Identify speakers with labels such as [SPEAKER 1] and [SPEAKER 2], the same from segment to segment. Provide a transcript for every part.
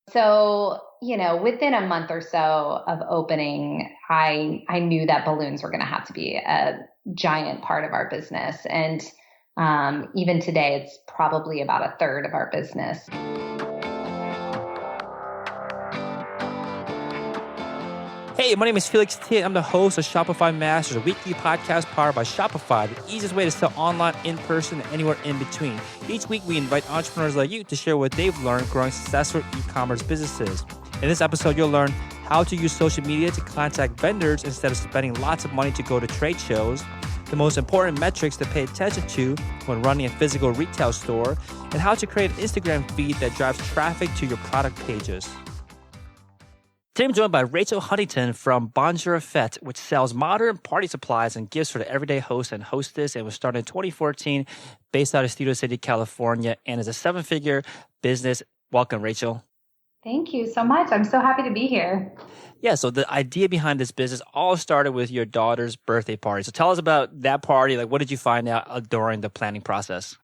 [SPEAKER 1] So, within a month or so of opening, I knew that balloons were going to have to be a giant part of our business. And even today, it's probably about a third of our business.
[SPEAKER 2] Hey, my name is Felix T. I'm the host of Shopify Masters, a weekly podcast powered by Shopify, the easiest way to sell online, in person, and anywhere in between. Each week, we invite entrepreneurs like you to share what they've learned growing successful e-commerce businesses. In this episode, you'll learn how to use social media to contact vendors instead of spending lots of money to go to trade shows, the most important metrics to pay attention to when running a physical retail store, and how to create an Instagram feed that drives traffic to your product pages. Today I'm joined by Rachel Huntington from Bonjour Fete, which sells modern party supplies and gifts for the everyday host and hostess, and was started in 2014, based out of Studio City, California, and is a seven-figure business. Welcome, Rachel.
[SPEAKER 1] Thank you so much. I'm so happy to be here.
[SPEAKER 2] Yeah, so the idea behind this business all started with your daughter's birthday party. So tell us about that party. Like, what did you find out during the planning process?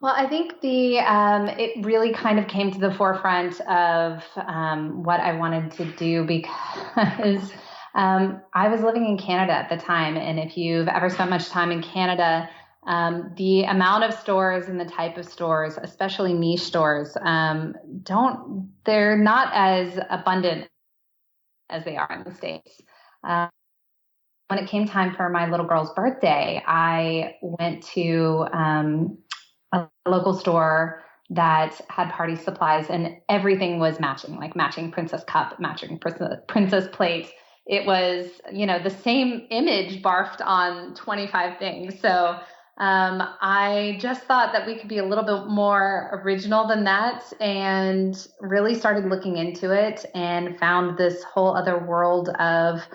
[SPEAKER 1] Well, I think it really kind of came to the forefront of what I wanted to do because I was living in Canada at the time. And if you've ever spent much time in Canada, the amount of stores and the type of stores, especially niche stores, they're not as abundant as they are in the States. When it came time for my little girl's birthday, I went to a local store that had party supplies, and everything was matching, like matching princess cup, matching princess plate. It was, the same image barfed on 25 things. So I just thought that we could be a little bit more original than that, and really started looking into it and found this whole other world of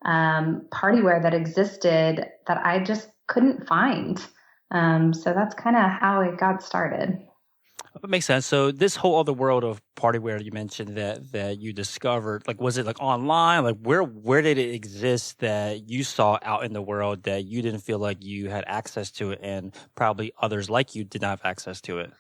[SPEAKER 1] partyware that existed that I just couldn't find. So that's kind of how it got started.
[SPEAKER 2] That makes sense. So this whole other world of partyware you mentioned that you discovered, like, was it like online? Like, where did it exist that you saw out in the world that you didn't feel like you had access to it, and probably others like you did not have access to it?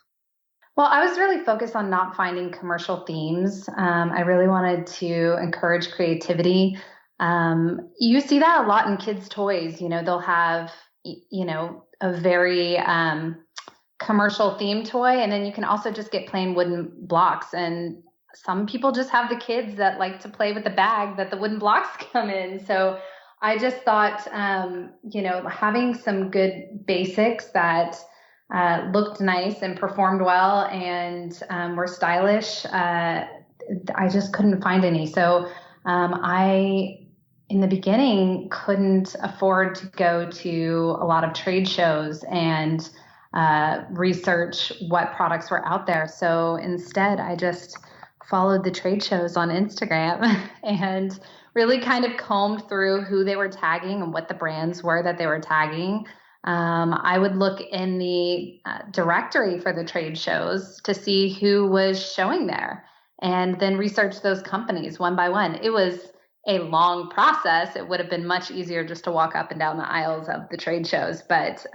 [SPEAKER 1] Well, I was really focused on not finding commercial themes. I really wanted to encourage creativity. You see that a lot in kids' toys. They'll have, a very commercial theme toy, and then you can also just get plain wooden blocks. And some people just have the kids that like to play with the bag that the wooden blocks come in. So I just thought, having some good basics that looked nice and performed well and were stylish, I just couldn't find any. So in the beginning, couldn't afford to go to a lot of trade shows and research what products were out there. So instead, I just followed the trade shows on Instagram and really kind of combed through who they were tagging and what the brands were that they were tagging. I would look in the directory for the trade shows to see who was showing there, and then research those companies one by one. It was a long process. It would have been much easier just to walk up and down the aisles of the trade shows, but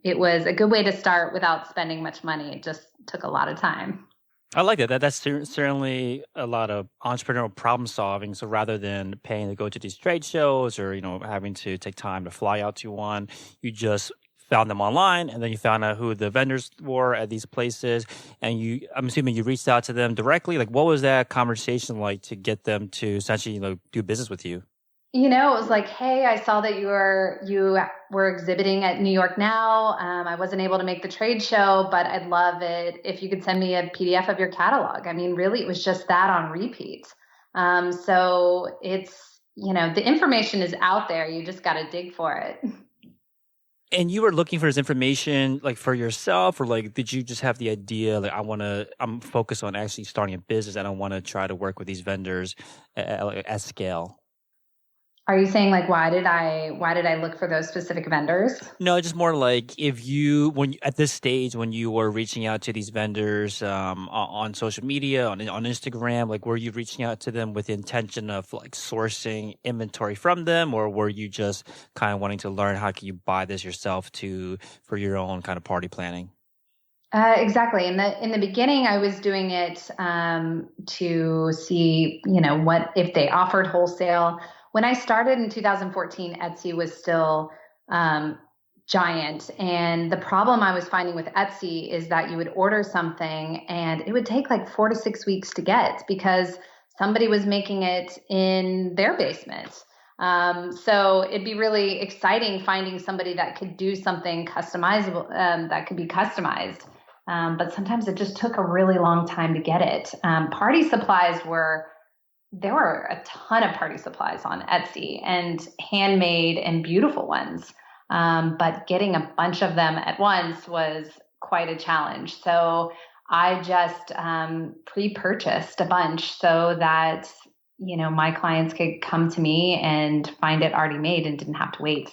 [SPEAKER 1] it was a good way to start without spending much money. It just took a lot of time.
[SPEAKER 2] I like that. That's certainly a lot of entrepreneurial problem solving. So rather than paying to go to these trade shows or, having to take time to fly out to one, you just found them online, and then you found out who the vendors were at these places, and I'm assuming you reached out to them directly. Like, what was that conversation like to get them to essentially, do business with you?
[SPEAKER 1] It was like, hey, I saw that you were exhibiting at New York Now. I wasn't able to make the trade show, but I'd love it if you could send me a PDF of your catalog. I mean, really, it was just that on repeat. So it's, the information is out there. You just got to dig for it.
[SPEAKER 2] And you were looking for this information like for yourself, or like did you just have the idea like I'm focused on actually starting a business and I want to try to work with these vendors at scale?
[SPEAKER 1] Are you saying like why did I look for those specific vendors?
[SPEAKER 2] No, just more like at this stage when you were reaching out to these vendors on social media, on Instagram, like were you reaching out to them with the intention of like sourcing inventory from them, or were you just kind of wanting to learn how can you buy this yourself for your own kind of party planning?
[SPEAKER 1] Exactly. In the beginning, I was doing it to see, what if they offered wholesale. When I started in 2014, Etsy was still um, giant, and the problem I was finding with Etsy is that you would order something and it would take like 4 to 6 weeks to get because somebody was making it in their basement. So it'd be really exciting finding somebody that could do something customizable, that could be customized. But sometimes it just took a really long time to get it. Party supplies there were a ton of party supplies on Etsy and handmade and beautiful ones. But getting a bunch of them at once was quite a challenge. So I just pre-purchased a bunch so that, my clients could come to me and find it already made and didn't have to wait,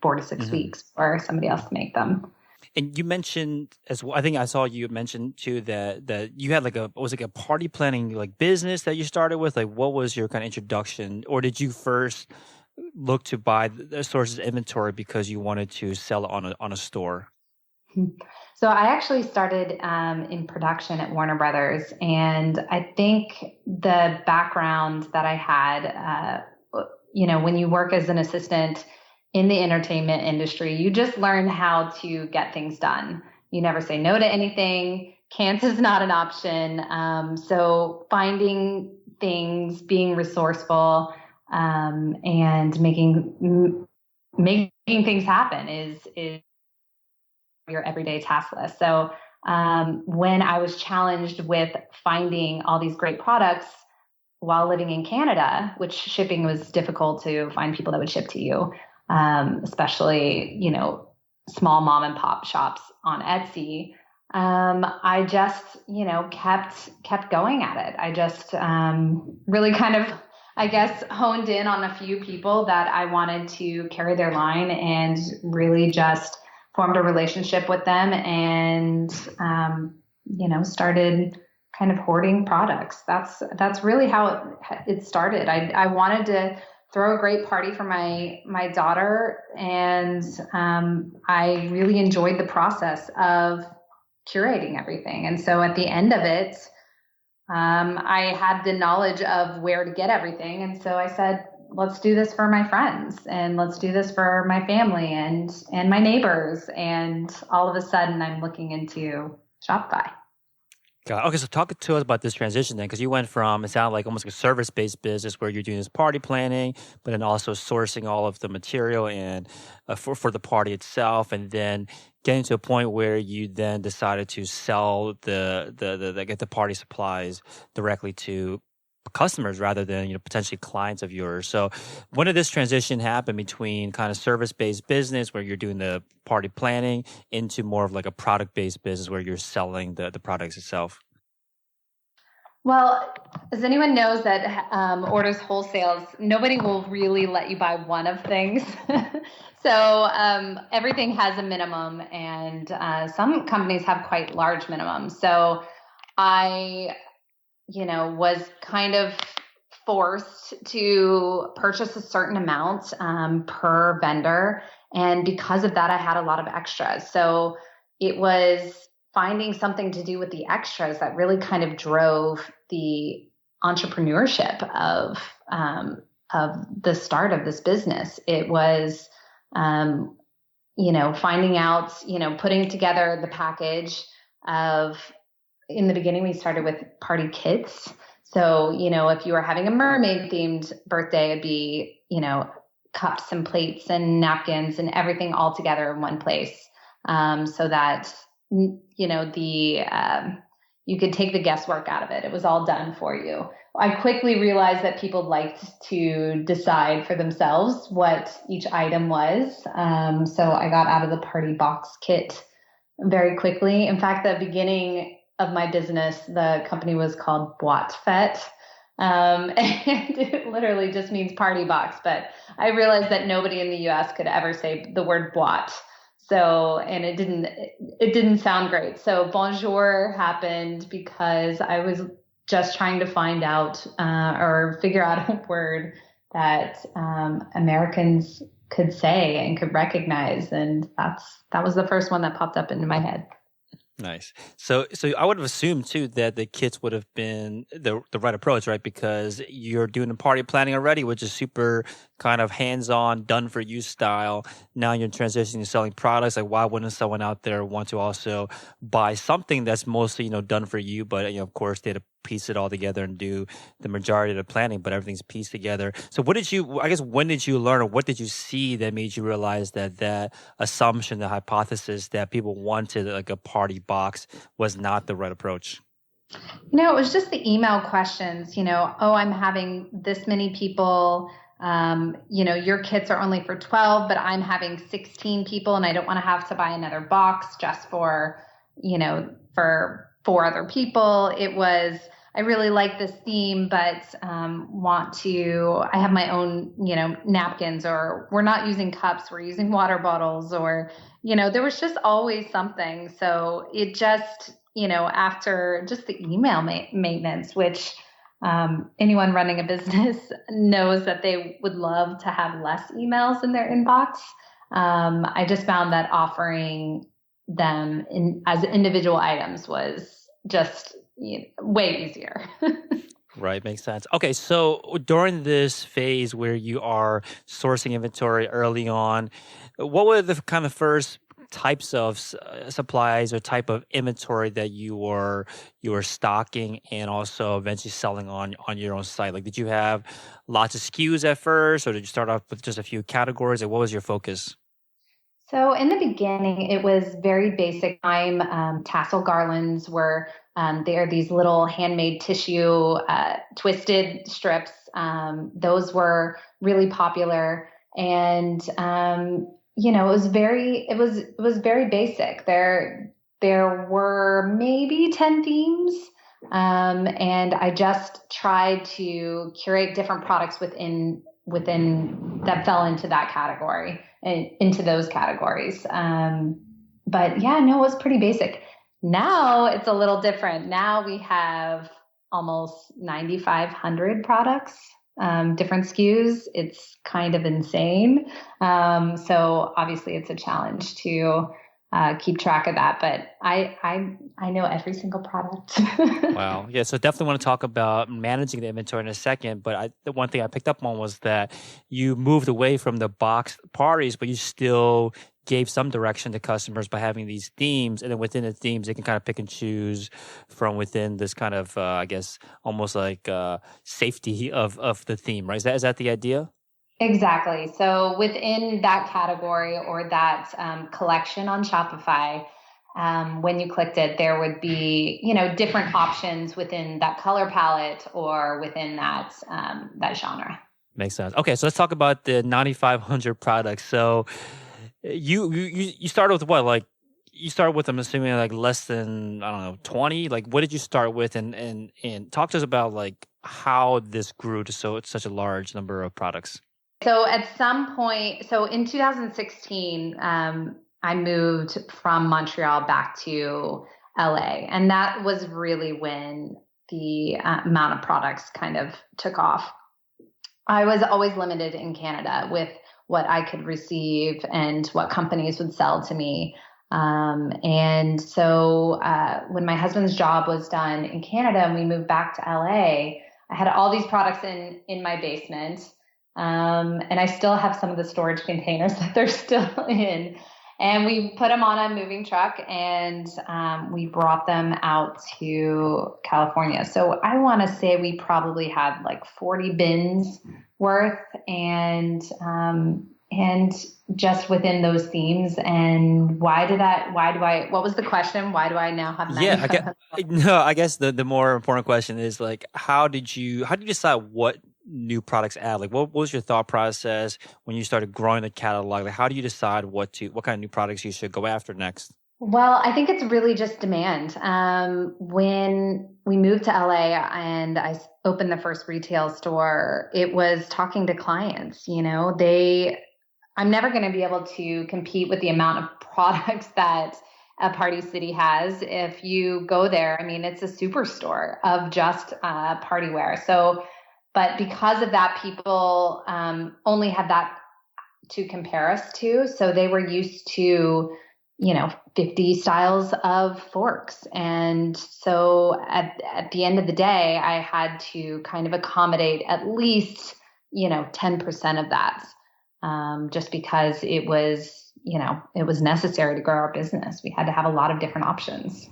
[SPEAKER 1] 4 to 6
[SPEAKER 2] Mm-hmm.
[SPEAKER 1] weeks for somebody else to make them.
[SPEAKER 2] And you mentioned as well, I think I saw you mention too that you had was like a party planning like business that you started with. Like, what was your kind of introduction, or did you first look to buy the sources inventory because you wanted to sell it on a store?
[SPEAKER 1] So I actually started in production at Warner Brothers, and I think the background that I had, when you work as an assistant in the entertainment industry, you just learn how to get things done. You never say no to anything. Can't is not an option. So finding things, being resourceful, and making things happen is your everyday task list. So when I was challenged with finding all these great products while living in Canada, which shipping was difficult to find people that would ship to you, especially, small mom and pop shops on Etsy. I just, kept going at it. I just really kind of, I guess, honed in on a few people that I wanted to carry their line and really just formed a relationship with them and, started kind of hoarding products. That's really how it started. I wanted to throw a great party for my daughter, and I really enjoyed the process of curating everything. And so at the end of it, I had the knowledge of where to get everything, and so I said, let's do this for my friends, and let's do this for my family and my neighbors. And all of a sudden, I'm looking into Shopify.
[SPEAKER 2] Got it. Okay, so talk to us about this transition then, because you went from, it sounded like almost like a service-based business where you're doing this party planning, but then also sourcing all of the material and for the party itself, and then getting to a point where you then decided to sell the party supplies directly to customers rather than potentially clients of yours. So when did this transition happen between kind of service-based business where you're doing the party planning into more of like a product-based business where you're selling the products itself?
[SPEAKER 1] Well, as anyone knows that orders wholesales, nobody will really let you buy one of things. So everything has a minimum, and some companies have quite large minimums. So I was kind of forced to purchase a certain amount per vendor. And because of that, I had a lot of extras. So it was finding something to do with the extras that really kind of drove the entrepreneurship of the start of this business. It was, finding out, putting together the package of, in the beginning, we started with party kits. So, if you were having a mermaid themed birthday, it'd be, cups and plates and napkins and everything all together in one place. So that, you could take the guesswork out of it. It was all done for you. I quickly realized that people liked to decide for themselves what each item was. So I got out of the party box kit very quickly. In fact, the beginning of my business, the company was called Bonjour Fete. And it literally just means party box. But I realized that nobody in the US could ever say the word boîte. So, and it didn't sound great. So bonjour happened because I was just trying to find out or figure out a word that Americans could say and could recognize. And that was the first one that popped up into my head.
[SPEAKER 2] Nice. So I would have assumed too that the kits would have been the right approach, right? Because you're doing the party planning already, which is super kind of hands-on, done for you style. Now you're transitioning to selling products. Like, why wouldn't someone out there want to also buy something that's mostly, done for you, but of course they had to piece it all together and do the majority of the planning, but everything's pieced together. So when did you learn, or what did you see that made you realize that assumption, the hypothesis that people wanted like a party box was not the right approach?
[SPEAKER 1] It was just the email questions, oh, I'm having this many people, your kits are only for 12, but I'm having 16 people and I don't want to have to buy another box just for 4 other people. It was, I really like this theme, but I have my own, napkins, or we're not using cups, we're using water bottles, or, there was just always something. So it just, after just the email maintenance, which anyone running a business knows that they would love to have less emails in their inbox. I just found that offering them as individual items was just way easier.
[SPEAKER 2] Right, makes sense. Okay, so during this phase where you are sourcing inventory early on, what were the kind of first types of supplies or type of inventory that you were stocking and also eventually selling on your own site? Like, did you have lots of SKUs at first, or did you start off with just a few categories? Like, what was your focus?
[SPEAKER 1] So in the beginning, it was very basic. Tassel garlands were they are these little handmade tissue twisted strips. Those were really popular, and it was very basic. There were maybe 10 themes, and I just tried to curate different products within that fell into that category and into those categories. But yeah, no, it was pretty basic. Now it's a little different. Now we have almost 9,500 products, different SKUs. It's kind of insane. So obviously it's a challenge to keep track of that, but I know every single product.
[SPEAKER 2] Wow. Yeah. So definitely want to talk about managing the inventory in a second. But the one thing I picked up on was that you moved away from the box parties, but you still gave some direction to customers by having these themes. And then within the themes, they can kind of pick and choose from within this kind of, I guess, almost like safety of the theme, right? Is that the idea?
[SPEAKER 1] Exactly. So within that category or that collection on Shopify, when you clicked it, there would be, different options within that color palette or within that genre.
[SPEAKER 2] Makes sense. Okay, so let's talk about the 9,500 products. So you started with what? Like, you started with, I'm assuming, like less than, I don't know, 20. Like, what did you start with? And talk to us about like how this grew to such a large number of products.
[SPEAKER 1] So at some point, so in 2016, I moved from Montreal back to LA. And that was really when the amount of products kind of took off. I was always limited in Canada with what I could receive and what companies would sell to me. And so when my husband's job was done in Canada and we moved back to LA, I had all these products in my basement. And I still have some of the storage containers that they're still in. And we put them on a moving truck and we brought them out to California. So I want to say we probably had like 40 bins worth and just within those themes. And what was the question? Why do I now have 9?
[SPEAKER 2] I guess the more important question is like, how did you decide what new products add? Like, what was your thought process when you started growing the catalog? Like, how do you decide what kind of new products you should go after next?
[SPEAKER 1] Well, I think it's really just demand. When we moved to LA and I opened the first retail store, it was talking to clients. I'm never going to be able to compete with the amount of products that a Party City has. If you go there, I mean, it's a superstore of just partyware. So, but because of that, people only had that to compare us to. So they were used to 50 styles of forks. And so at the end of the day, I had to kind of accommodate at least, 10% of that, just because it was necessary to grow our business. We had to have a lot of different options.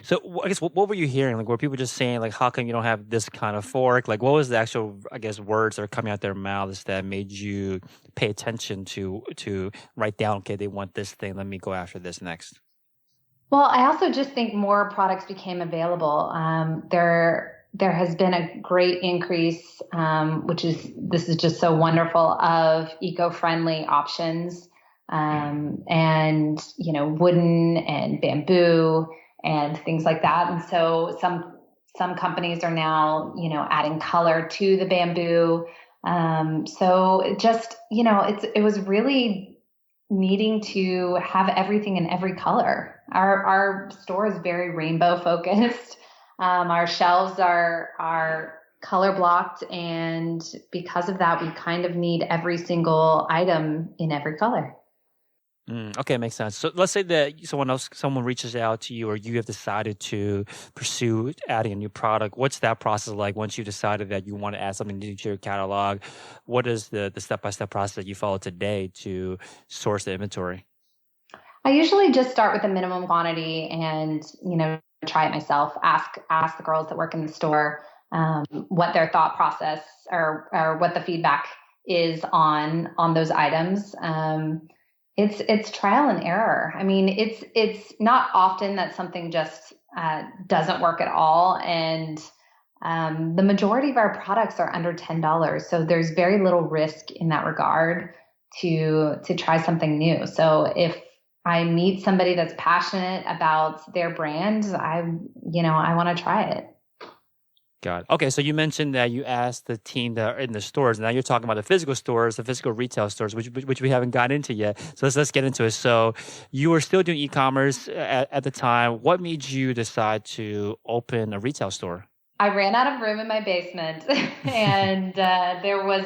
[SPEAKER 2] So I guess what were you hearing? Like, were people just saying, like, how come you don't have this kind of fork? Like, what was the actual, I guess, words that are coming out their mouths that made you pay attention to write down, okay, they want this thing, let me go after this next?
[SPEAKER 1] Well, I also just think more products became available. There has been a great increase, this is just so wonderful, of eco-friendly options, and wooden and bamboo and things like that. And so some companies are now adding color to the bamboo. So it just it was really needing to have everything in every color. Our store is very rainbow focused. Our shelves are color blocked, and because of that, we kind of need every single item in every color.
[SPEAKER 2] Okay, makes sense. So let's say that someone reaches out to you, or you have decided to pursue adding a new product. What's that process like once you decided that you want to add something new to your catalog? What is the step-by-step process that you follow today to source the inventory?
[SPEAKER 1] I usually just start with a minimum quantity and, try it myself. Ask the girls that work in the store what their thought process or what the feedback is on those items. It's trial and error. I mean, it's not often that something just doesn't work at all. And the majority of our products are under $10. So there's very little risk in that regard to try something new. So if I meet somebody that's passionate about their brand, I want to try it.
[SPEAKER 2] Got it. Okay, so you mentioned that you asked the team that are in the stores. Now you're talking about the physical stores, the physical retail stores, which we haven't gotten into yet. So let's get into it. So you were still doing e-commerce at the time. What made you decide to open a retail store?
[SPEAKER 1] I ran out of room in my basement, and there was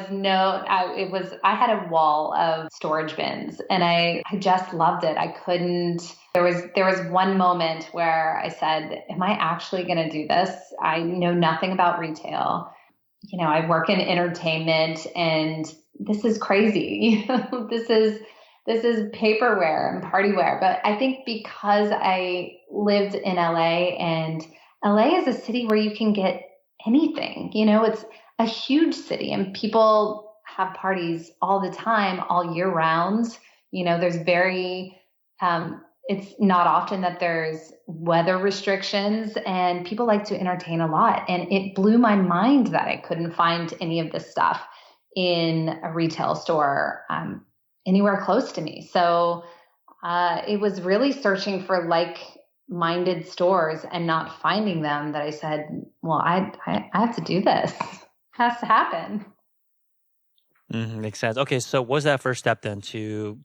[SPEAKER 1] I had a wall of storage bins, and I just loved it. I couldn't. There was one moment where I said, "Am I actually going to do this? I know nothing about retail. I work in entertainment, and this is crazy. This is paperware and partyware." But I think because I lived in LA, and LA is a city where you can get anything. It's a huge city, and people have parties all the time, all year round. It's not often that there's weather restrictions, and people like to entertain a lot. And it blew my mind that I couldn't find any of this stuff in a retail store anywhere close to me. So it was really searching for like-minded stores and not finding them that I said, well, I have to do this. It has to happen.
[SPEAKER 2] Makes sense. Okay, so what's that first step then to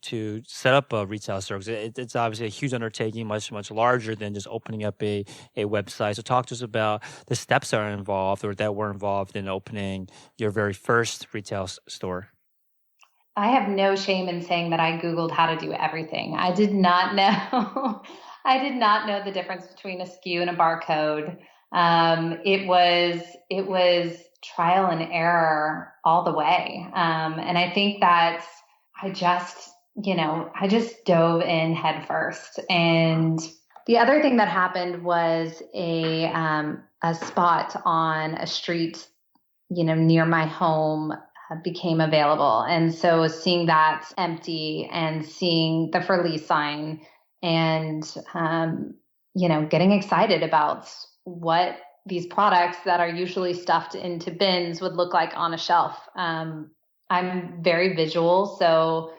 [SPEAKER 2] set up a retail store? 'Cause it's obviously a huge undertaking, much larger than just opening up a website. So talk to us about the steps that are involved or that were involved in opening your very first retail store.
[SPEAKER 1] I have no shame in saying that I Googled how to do everything. I did not know. I did not know the difference between a SKU and a barcode. It was trial and error all the way. And I think that I just dove in head first. And the other thing that happened was a spot on a street, near my home became available. And so seeing that empty and seeing the for lease sign and, getting excited about what these products that are usually stuffed into bins would look like on a shelf. I'm very visual, so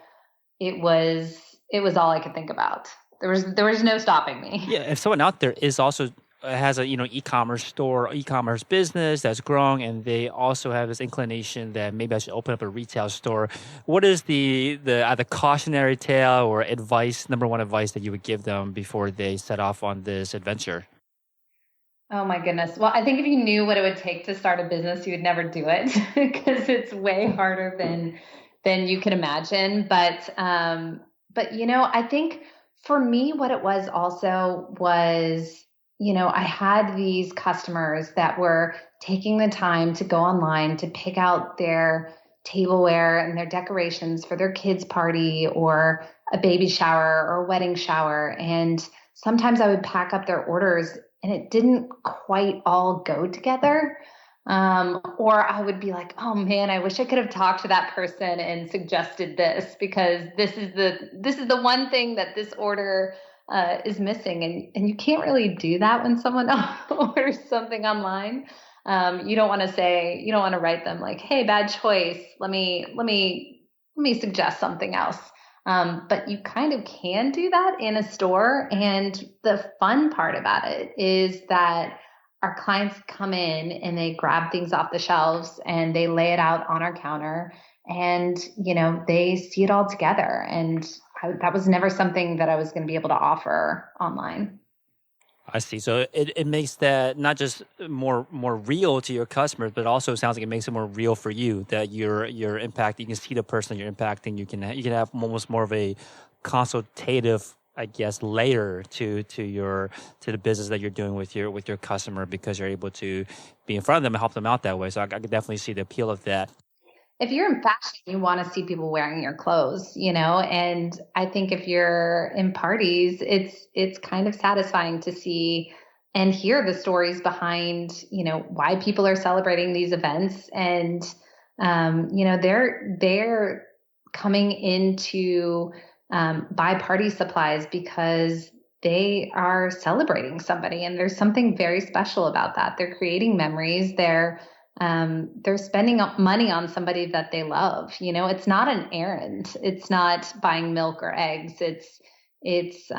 [SPEAKER 1] it was all I could think about. There was no stopping me.
[SPEAKER 2] Yeah, if someone out there is also has a e-commerce store, e-commerce business that's growing, and they also have this inclination that maybe I should open up a retail store, what is the either cautionary tale or number one advice that you would give them before they set off on this adventure?
[SPEAKER 1] Oh my goodness. Well, I think if you knew what it would take to start a business, you would never do it because it's way harder than you can imagine. But But, I think for me, what it was also was, I had these customers that were taking the time to go online to pick out their tableware and their decorations for their kids' party or a baby shower or a wedding shower. And sometimes I would pack up their orders and it didn't quite all go together. Or I would be like, oh man, I wish I could have talked to that person and suggested this because this is the one thing that this order is missing. And you can't really do that when someone orders something online. You don't want to write them like, hey, bad choice. Let me suggest something else. But you kind of can do that in a store. And the fun part about it is that our clients come in and they grab things off the shelves and they lay it out on our counter and, they see it all together. And that was never something that I was going to be able to offer online.
[SPEAKER 2] I see. So it makes that not just more real to your customers, but also sounds like it makes it more real for you that you're impacting. You can see the person you're impacting. You can have almost more of a consultative, I guess, layer to the business that you're doing with your customer because you're able to be in front of them and help them out that way. So I could definitely see the appeal of that.
[SPEAKER 1] If you're in fashion, you want to see people wearing your clothes, and I think if you're in parties, it's kind of satisfying to see and hear the stories behind, why people are celebrating these events. And, they're coming into buy party supplies because they are celebrating somebody and there's something very special about that. They're creating memories. They're spending money on somebody that they love. It's not an errand. It's not buying milk or eggs. It's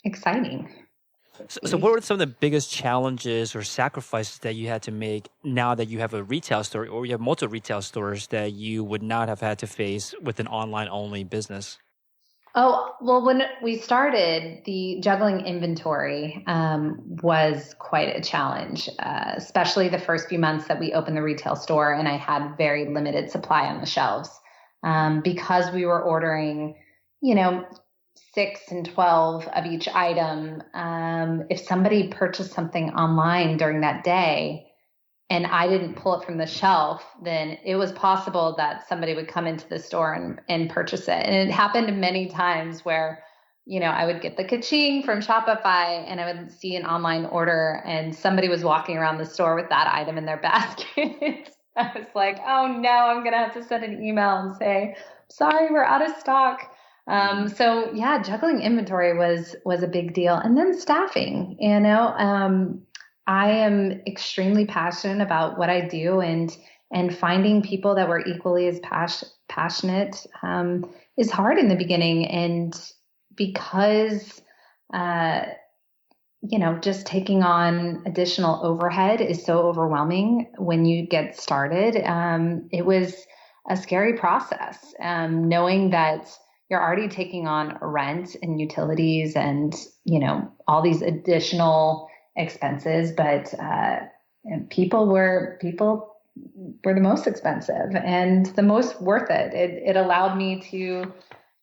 [SPEAKER 1] exciting.
[SPEAKER 2] So what were some of the biggest challenges or sacrifices that you had to make now that you have a retail store or you have multiple retail stores that you would not have had to face with an online only business?
[SPEAKER 1] Oh, well, when we started, the juggling inventory was quite a challenge, especially the first few months that we opened the retail store and I had very limited supply on the shelves because we were ordering, 6 and 12 of each item. If somebody purchased something online during that day, and I didn't pull it from the shelf, then it was possible that somebody would come into the store and purchase it. And it happened many times where, I would get the ka-ching from Shopify and I would see an online order and somebody was walking around the store with that item in their basket. I was like, oh no, I'm going to have to send an email and say, sorry, we're out of stock. So yeah, juggling inventory was a big deal. And then staffing, I am extremely passionate about what I do and finding people that were equally as passionate is hard in the beginning. And because, just taking on additional overhead is so overwhelming when you get started. It was a scary process, knowing that you're already taking on rent and utilities and, all these additional expenses, but people were the most expensive and the most worth it. It allowed me to,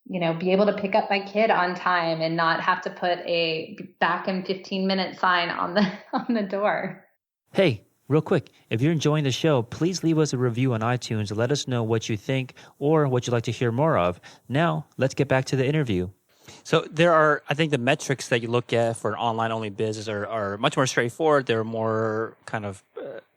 [SPEAKER 1] be able to pick up my kid on time and not have to put a back in 15-minute sign on the door.
[SPEAKER 2] Hey, real quick, if you're enjoying the show, please leave us a review on iTunes and let us know what you think or what you'd like to hear more of. Now, let's get back to the interview. So there are, I think the metrics that you look at for an online-only business are much more straightforward. They're more kind of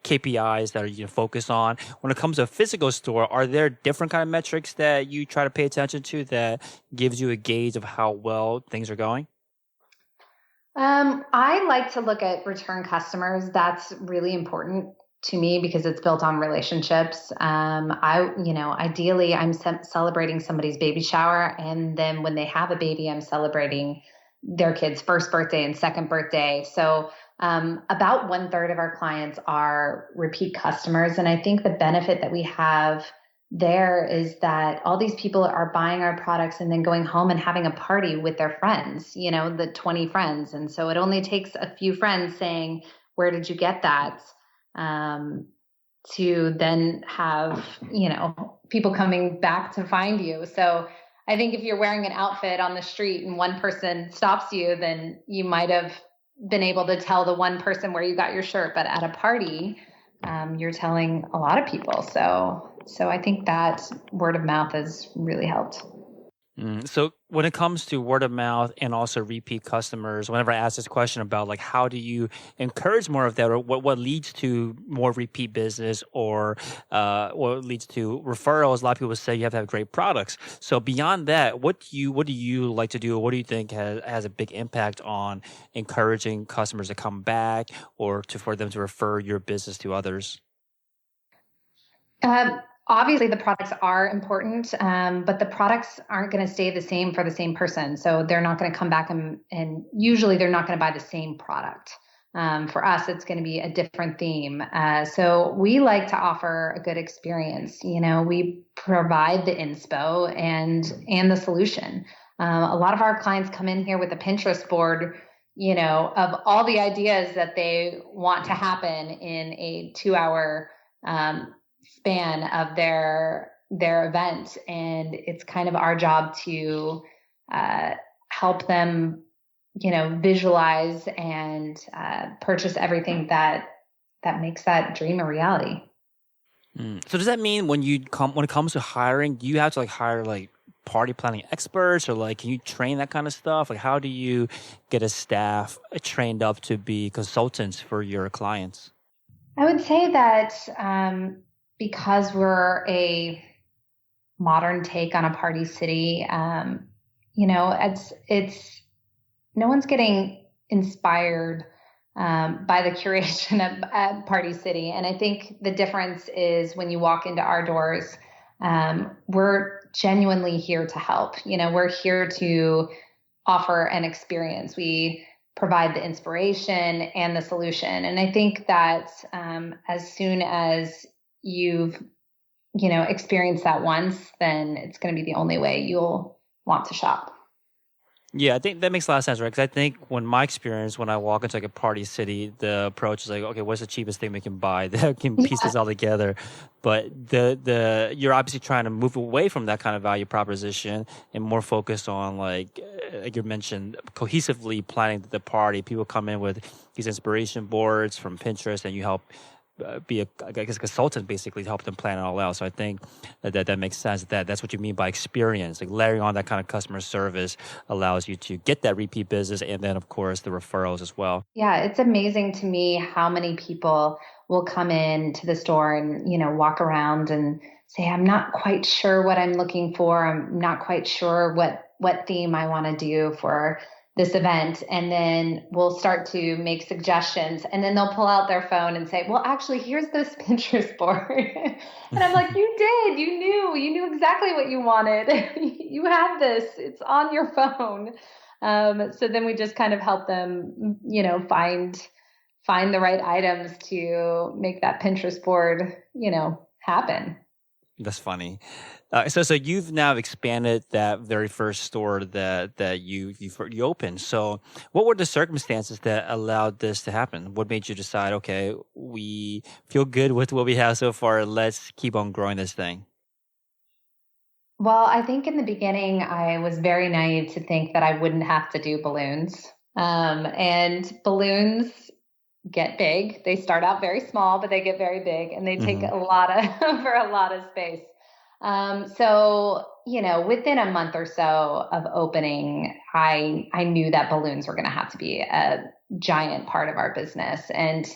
[SPEAKER 2] KPIs that you focus on. When it comes to a physical store, are there different kind of metrics that you try to pay attention to that gives you a gauge of how well things are going?
[SPEAKER 1] I like to look at return customers. That's really important to me because it's built on relationships. Ideally I'm celebrating somebody's baby shower. And then when they have a baby, I'm celebrating their kid's first birthday and second birthday. So, about 1/3 of our clients are repeat customers. And I think the benefit that we have there is that all these people are buying our products and then going home and having a party with their friends, the 20 friends. And so it only takes a few friends saying, where did you get that? To then have, people coming back to find you. So I think if you're wearing an outfit on the street and one person stops you, then you might have been able to tell the one person where you got your shirt. But at a party, you're telling a lot of people. So I think that word of mouth has really helped.
[SPEAKER 2] So when it comes to word of mouth and also repeat customers, whenever I ask this question about like how do you encourage more of that, or what leads to more repeat business, or what leads to referrals, a lot of people say you have to have great products. So beyond that, what do you like to do, or what do you think has a big impact on encouraging customers to come back, or for them to refer your business to others?
[SPEAKER 1] Obviously, the products are important, but the products aren't going to stay the same for the same person. So they're not going to come back and usually they're not going to buy the same product. For us, it's going to be a different theme. So we like to offer a good experience. We provide the inspo and the solution. A lot of our clients come in here with a Pinterest board, of all the ideas that they want to happen in a 2-hour span of their event, and it's kind of our job to help them visualize and purchase everything that makes that dream a reality.
[SPEAKER 2] So does that mean when it comes to hiring, do you have to like hire like party planning experts, or like can you train that kind of stuff? Like how do you get a staff trained up to be consultants for your clients?
[SPEAKER 1] I would say that because we're a modern take on a party city, it's no one's getting inspired by the curation at Party City. And I think the difference is when you walk into our doors, we're genuinely here to help. We're here to offer an experience. We provide the inspiration and the solution. And I think that as soon as you've experienced that once, then it's going to be the only way you'll want to shop.
[SPEAKER 2] Yeah, I think that makes a lot of sense, right? Because I think when I walk into like a party city, the approach is like, okay, what's the cheapest thing we can buy that can piece this all together? But you're obviously trying to move away from that kind of value proposition and more focused on like you mentioned, cohesively planning the party. People come in with these inspiration boards from Pinterest, and you help be a consultant basically to help them plan it all out. So I think that makes sense. That's what you mean by experience. Like layering on that kind of customer service allows you to get that repeat business, and then of course the referrals as well.
[SPEAKER 1] Yeah, it's amazing to me how many people will come in to the store and walk around and say, I'm not quite sure what I'm looking for. I'm not quite sure what theme I want to do for this event. And then we'll start to make suggestions, and then they'll pull out their phone and say, well, actually, here's this Pinterest board. And I'm like, you knew exactly what you wanted. You have this, it's on your phone. So then we just kind of help them, find the right items to make that Pinterest board, happen.
[SPEAKER 2] That's funny. So you've now expanded that very first store that you opened. So what were the circumstances that allowed this to happen? What made you decide, okay, we feel good with what we have so far, let's keep on growing this thing?
[SPEAKER 1] Well, I think in the beginning, I was very naive to think that I wouldn't have to do balloons. And balloons get big. They start out very small, but they get very big, and they take a lot of space. So, within a month or so of opening, I knew that balloons were going to have to be a giant part of our business. And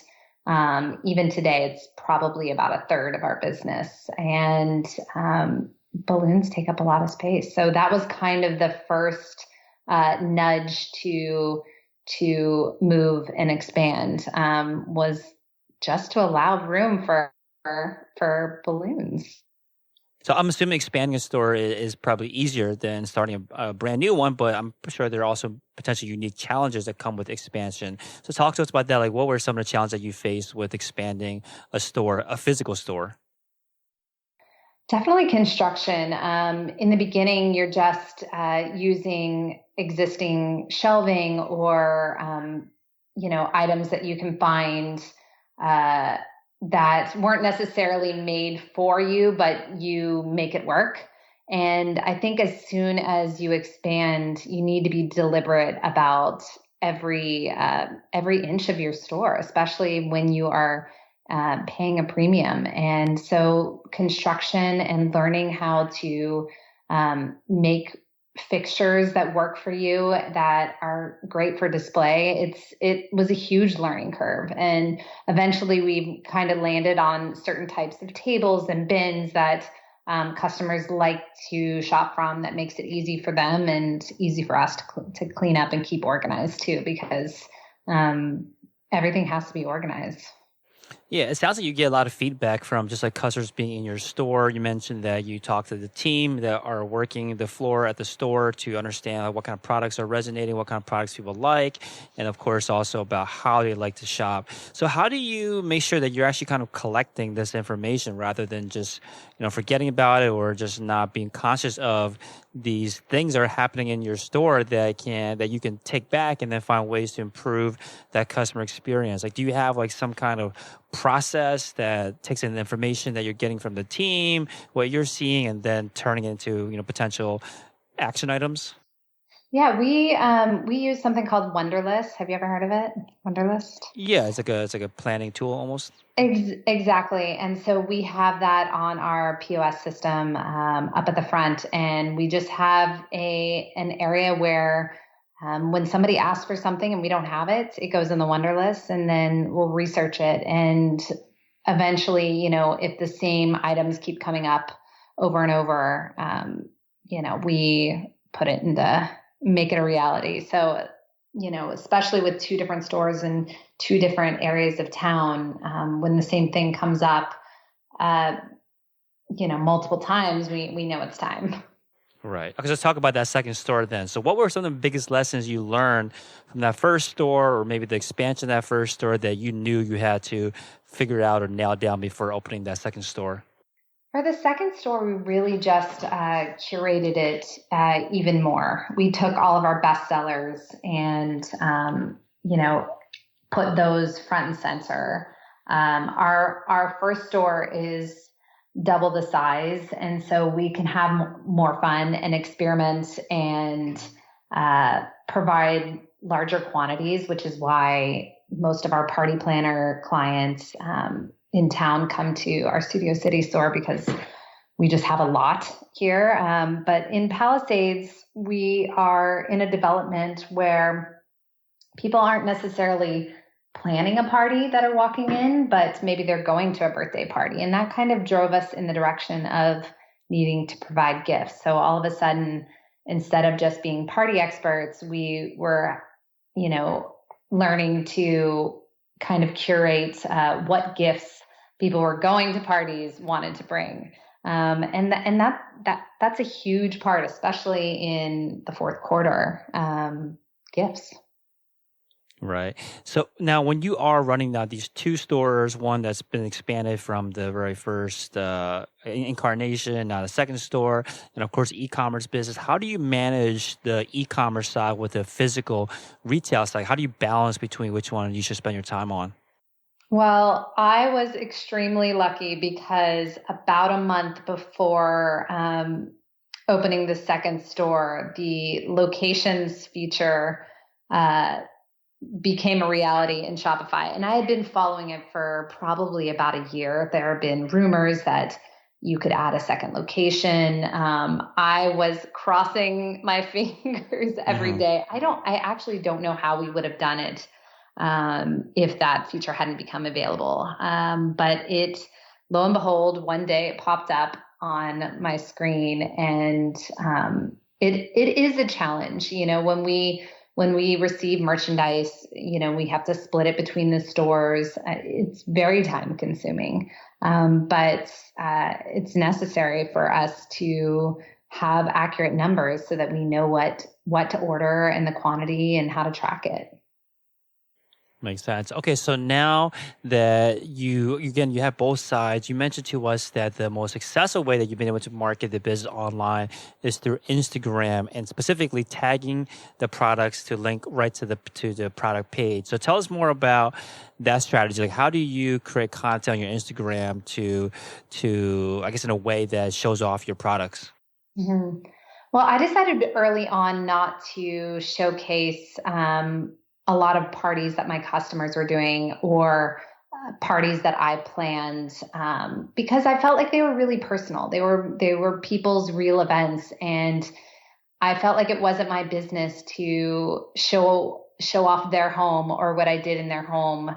[SPEAKER 1] even today, it's probably about a third of our business. And balloons take up a lot of space. So that was kind of the first nudge to move and expand, was just to allow room for balloons.
[SPEAKER 2] So I'm assuming expanding a store is probably easier than starting a brand new one, but I'm sure there are also potentially unique challenges that come with expansion. So talk to us about that. Like, what were some of the challenges that you faced with expanding a physical store?
[SPEAKER 1] Definitely construction. In the beginning, you're just using existing shelving or, items that you can find that weren't necessarily made for you, but you make it work. And I think as soon as you expand, you need to be deliberate about every inch of your store, especially when you are paying a premium. And so construction and learning how to make fixtures that work for you, that are great for display, it was a huge learning curve. And eventually we kind of landed on certain types of tables and bins that customers like to shop from, that makes it easy for them and easy for us to clean up and keep organized too, because everything has to be organized.
[SPEAKER 2] Yeah, it sounds like you get a lot of feedback from just like customers being in your store. You mentioned that you talk to the team that are working the floor at the store to understand like, what kind of products are resonating, what kind of products people like, and of course also about how they like to shop. So how do you make sure that you're actually kind of collecting this information rather than just, forgetting about it or just not being conscious of these things that are happening in your store that you can take back and then find ways to improve that customer experience? Like, do you have like some kind of process that takes in the information that you're getting from the team, what you're seeing, and then turning it into potential action items?
[SPEAKER 1] Yeah, we use something called Wunderlist. Have you ever heard of it? Wunderlist?
[SPEAKER 2] Yeah, it's like a planning tool almost.
[SPEAKER 1] Exactly. And so we have that on our POS system up at the front, and we just have an area where when somebody asks for something and we don't have it, it goes in the Wunderlist, and then we'll research it. And eventually, if the same items keep coming up over and over, we put it make it a reality. So, especially with two different stores in two different areas of town, when the same thing comes up, multiple times, we know it's time.
[SPEAKER 2] Right. Okay, let's talk about that second store then. So what were some of the biggest lessons you learned from that first store, or maybe the expansion of that first store, that you knew you had to figure out or nail down before opening that second store?
[SPEAKER 1] For the second store, we really just curated it even more. We took all of our best sellers and, put those front and center. Our first store is double the size, and so we can have more fun and experiment and provide larger quantities, which is why most of our party planner clients in town come to our Studio City store, because we just have a lot here. But in Palisades, we are in a development where people aren't necessarily planning a party that are walking in, but maybe they're going to a birthday party. And that kind of drove us in the direction of needing to provide gifts. So all of a sudden, instead of just being party experts, we were, learning to kind of curate what gifts people were going to parties wanted to bring. And that's a huge part, especially in the fourth quarter, gifts.
[SPEAKER 2] Right. So now when you are running now these two stores, one that's been expanded from the very first incarnation, now the second store, and of course, e-commerce business, how do you manage the e-commerce side with the physical retail side? How do you balance between which one you should spend your time on?
[SPEAKER 1] Well, I was extremely lucky because about a month before opening the second store, the locations feature became a reality in Shopify. And I had been following it for probably about a year. There have been rumors that you could add a second location. I was crossing my fingers every day. I actually don't know how we would have done it if that feature hadn't become available. But lo and behold, one day it popped up on my screen, and it is a challenge. When we receive merchandise, we have to split it between the stores. It's very time consuming, but it's necessary for us to have accurate numbers so that we know what to order and the quantity and how to track it.
[SPEAKER 2] Makes sense. Okay, so now that you have both sides, you mentioned to us that the most successful way that you've been able to market the business online is through Instagram, and specifically tagging the products to link right to the product page. So tell us more about that strategy. Like, how do you create content on your Instagram to I guess in a way that shows off your products?
[SPEAKER 1] Mhm. Well, I decided early on not to showcase a lot of parties that my customers were doing or parties that I planned because I felt like they were really personal. They were people's real events, and I felt like it wasn't my business to show off their home or what I did in their home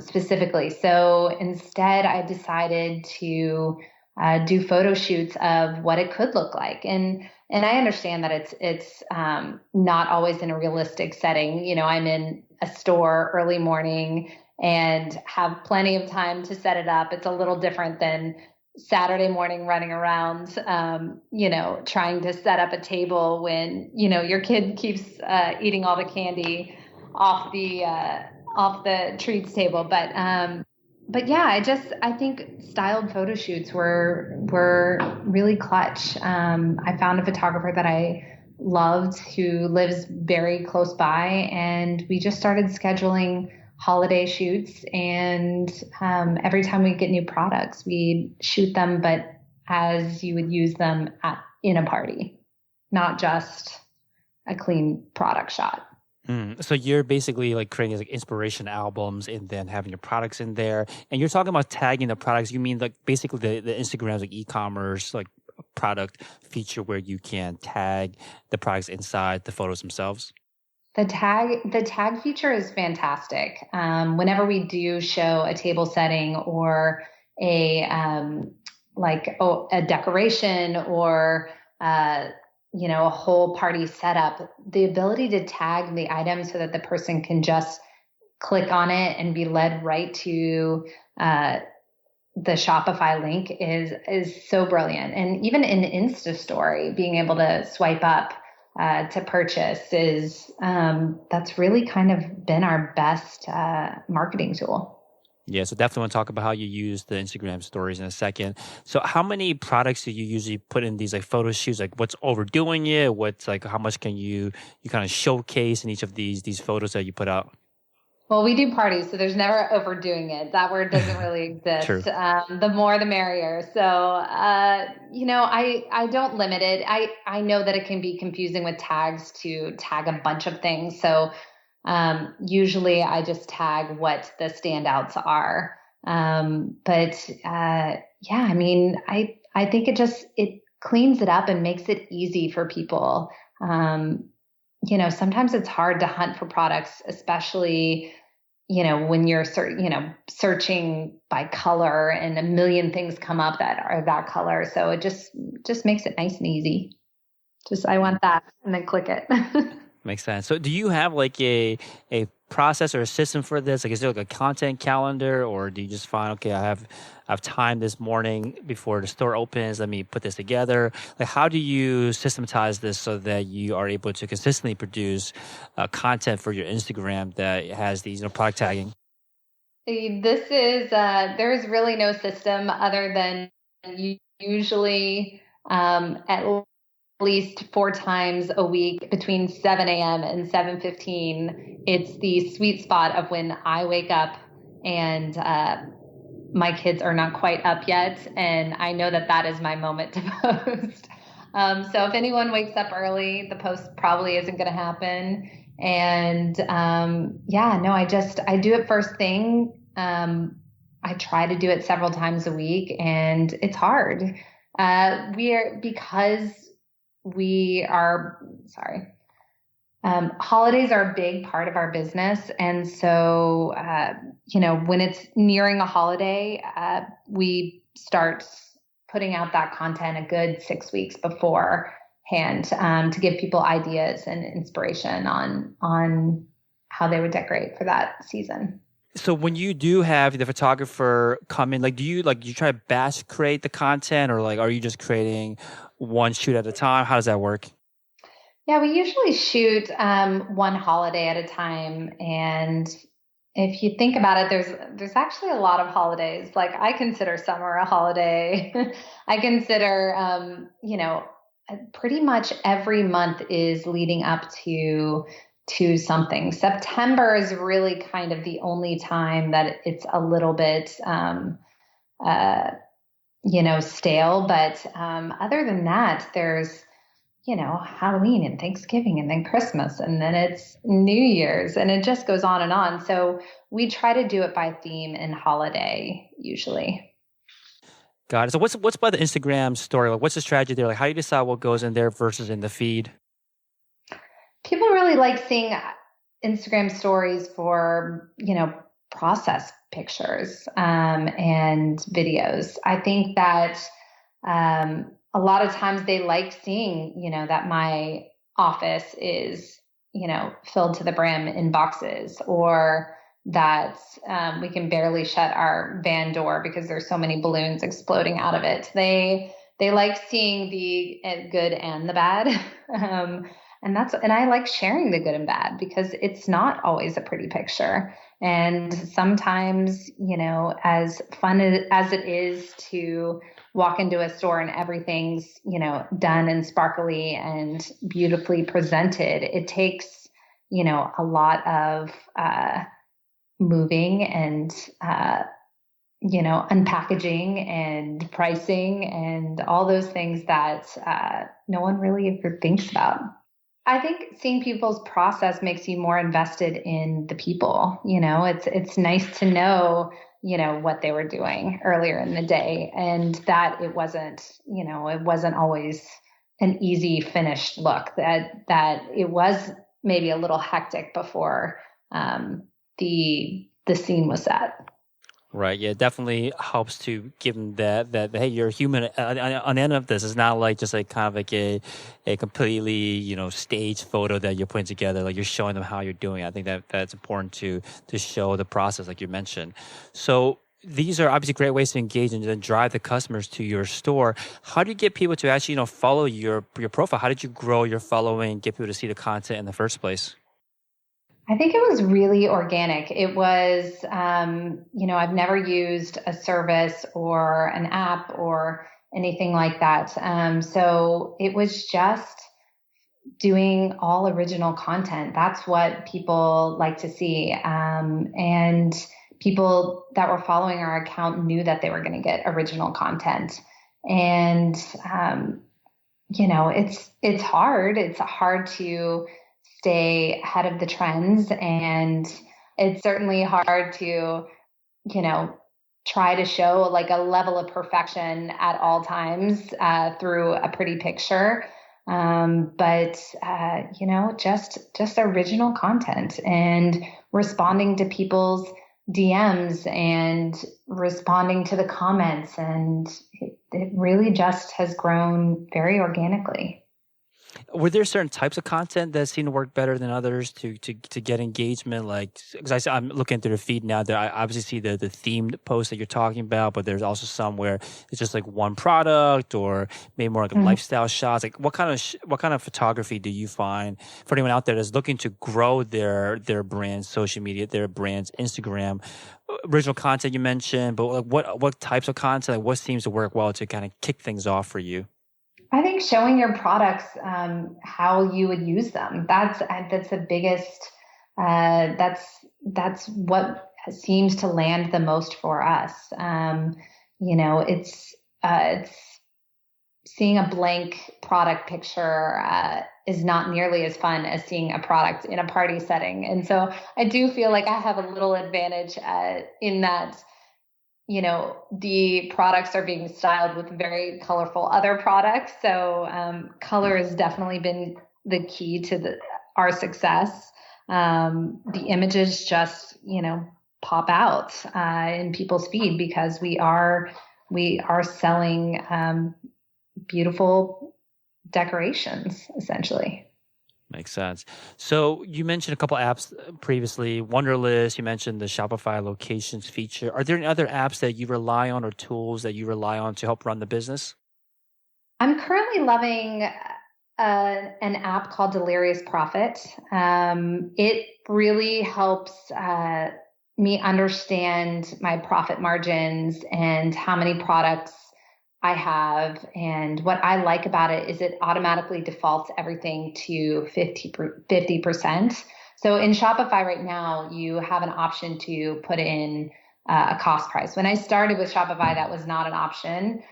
[SPEAKER 1] specifically. So instead, I decided to do photo shoots of what it could look like, and I understand that it's not always in a realistic setting. You know, I'm in a store early morning and have plenty of time to set it up. It's a little different than Saturday morning running around, trying to set up a table when, your kid keeps eating all the candy off the treats table. But yeah, I think styled photo shoots were really clutch. I found a photographer that I loved who lives very close by, and we just started scheduling holiday shoots. And every time we get new products, we shoot them, but as you would use them in a party, not just a clean product shot.
[SPEAKER 2] So you're basically like creating like inspiration albums and then having your products in there. And you're talking about tagging the products. You mean like basically the Instagrams, like e-commerce, like product feature where you can tag the products inside the photos themselves?
[SPEAKER 1] The tag feature is fantastic. Whenever we do show a table setting or a decoration or a whole party setup, the ability to tag the item so that the person can just click on it and be led right to the Shopify link is so brilliant. And even in Insta Story, being able to swipe up to purchase that's really kind of been our best marketing tool.
[SPEAKER 2] Yeah, so definitely want to talk about how you use the Instagram stories in a second. So how many products do you usually put in these like photo shoots? Like what's overdoing it? What's like how much can you kind of showcase in each of these photos that you put out?
[SPEAKER 1] Well, we do parties, so there's never overdoing it. That word doesn't really
[SPEAKER 2] True.
[SPEAKER 1] exist. The more, the merrier. So, I don't limit it. I know that it can be confusing with tags to tag a bunch of things. So, usually I just tag what the standouts are. Yeah, I mean, I think it cleans it up and makes it easy for people. Sometimes it's hard to hunt for products, especially, when you're searching by color and a million things come up that are that color. So it just makes it nice and easy. Just, I want that, and then click it.
[SPEAKER 2] Makes sense. So do you have like a process or a system for this? Like is there like a content calendar or do you just find, okay, I have time this morning before the store opens, let me put this together. Like how do you systematize this so that you are able to consistently produce content for your Instagram that has these product tagging?
[SPEAKER 1] There's really no system other than usually at least 4 times a week between 7 a.m. and 7:15. It's the sweet spot of when I wake up and my kids are not quite up yet. And I know that is my moment to post. So if anyone wakes up early, the post probably isn't going to happen. And I do it first thing. I try to do it several times a week, and it's hard. Holidays are a big part of our business. And so, when it's nearing a holiday, we start putting out that content a good 6 weeks beforehand, to give people ideas and inspiration on how they would decorate for that season.
[SPEAKER 2] So when you do have the photographer come in, like do you try to batch create the content or like are you just creating one shoot at a time? How does that work?
[SPEAKER 1] Yeah, we usually shoot one holiday at a time, and if you think about it, there's actually a lot of holidays. Like I consider summer a holiday. I consider pretty much every month is leading up to something. September is really kind of the only time that it's a little bit stale. But other than that, there's, Halloween and Thanksgiving and then Christmas and then it's New Year's and it just goes on and on. So we try to do it by theme and holiday usually.
[SPEAKER 2] Got it. So what's by the Instagram story? Like, what's the strategy there? Like, how do you decide what goes in there versus in the feed?
[SPEAKER 1] People really like seeing Instagram stories for, process pictures and videos. I think that a lot of times they like seeing, that my office is, filled to the brim in boxes, or that we can barely shut our van door because there's so many balloons exploding out of it. They like seeing the good and the bad. And I like sharing the good and bad because it's not always a pretty picture. And sometimes, as fun as it is to walk into a store and everything's, done and sparkly and beautifully presented, it takes, a lot of moving and, unpackaging and pricing and all those things that no one really ever thinks about. I think seeing people's process makes you more invested in the people. It's nice to know, what they were doing earlier in the day, and that it wasn't always an easy finished look, that it was maybe a little hectic before the scene was set.
[SPEAKER 2] Right. Yeah, it definitely helps to give them that hey, you're human on the end of this. It's not like just like kind of like a completely, staged photo that you're putting together. Like you're showing them how you're doing it. I think that's important to show the process, like you mentioned. So these are obviously great ways to engage and then drive the customers to your store. How do you get people to actually, follow your profile? How did you grow your following, get people to see the content in the first place?
[SPEAKER 1] I think it was really organic. It was, I've never used a service or an app or anything like that. So it was just doing all original content. That's what people like to see. And people that were following our account knew that they were going to get original content. And, it's hard. It's hard to stay ahead of the trends, and it's certainly hard to, try to show like a level of perfection at all times through a pretty picture. But just original content and responding to people's DMs and responding to the comments. And it really just has grown very organically.
[SPEAKER 2] Were there certain types of content that seem to work better than others to get engagement? Like, because I'm looking through the feed now, that I obviously see the themed posts that you're talking about, but there's also some where it's just like one product or maybe more like lifestyle shots. Like, what kind of photography do you find for anyone out there that's looking to grow their brand's social media, their brand's Instagram? Original content you mentioned, but like what types of content? Like, what seems to work well to kind of kick things off for you?
[SPEAKER 1] I think showing your products, how you would use them. That's the biggest. That's what seems to land the most for us. It's seeing a blank product picture is not nearly as fun as seeing a product in a party setting. And so I do feel like I have a little advantage in that. The products are being styled with very colorful other products. So color has definitely been the key to our success. The images just, pop out in people's feed because we are selling beautiful decorations, essentially.
[SPEAKER 2] Makes sense. So you mentioned a couple apps previously, Wunderlist, you mentioned the Shopify locations feature. Are there any other apps that you rely on or tools that you rely on to help run the business?
[SPEAKER 1] I'm currently loving an app called Delirious Profit. It really helps me understand my profit margins and how many products I have. And what I like about it is it automatically defaults everything to 50%. So in Shopify right now, you have an option to put in a cost price. When I started with Shopify, that was not an option.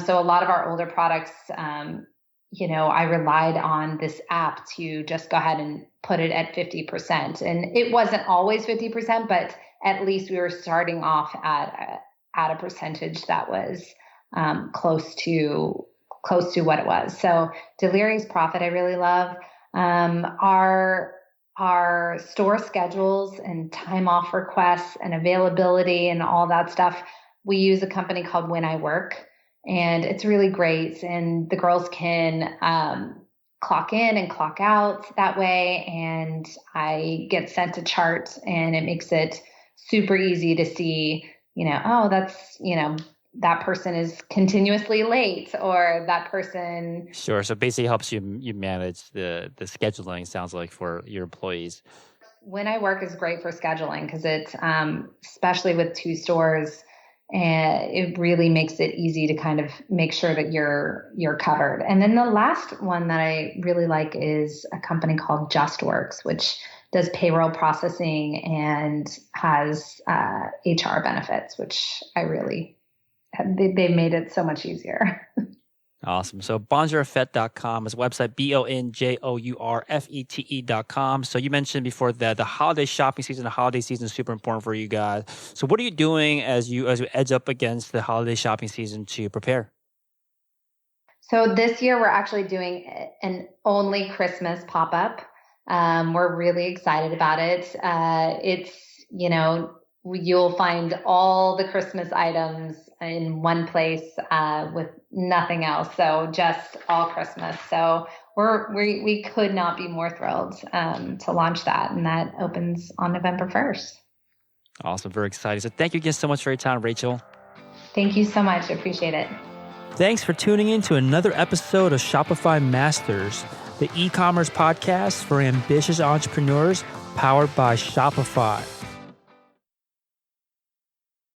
[SPEAKER 1] So a lot of our older products, I relied on this app to just go ahead and put it at 50%. And it wasn't always 50%, but at least we were starting off at a percentage that was close to what it was. So Delirious Profit, I really love. Our store schedules and time off requests and availability and all that stuff, we use a company called When I Work, and it's really great. And the girls can clock in and clock out that way. And I get sent a chart, and it makes it super easy to see, that person is continuously late, or that person.
[SPEAKER 2] Sure. So basically helps you manage the scheduling, sounds like, for your employees.
[SPEAKER 1] When I Work is great for scheduling because it's, especially with 2 stores, and it really makes it easy to kind of make sure that you're covered. And then the last one that I really like is a company called JustWorks, which does payroll processing and has HR benefits, which they made it so much easier.
[SPEAKER 2] Awesome. So bonjourfete.com is a website, bonjourfete.com. So you mentioned before that the holiday shopping season, the holiday season is super important for you guys. So what are you doing as you edge up against the holiday shopping season to prepare?
[SPEAKER 1] So this year we're actually doing an only Christmas pop-up. We're really excited about it. You'll find all the Christmas items in one place with nothing else. So just all Christmas. So we could not be more thrilled to launch that. And that opens on November 1st.
[SPEAKER 2] Awesome. Very exciting. So thank you again so much for your time, Rachel.
[SPEAKER 1] Thank you so much. I appreciate it.
[SPEAKER 2] Thanks for tuning in to another episode of Shopify Masters, the e-commerce podcast for ambitious entrepreneurs powered by Shopify.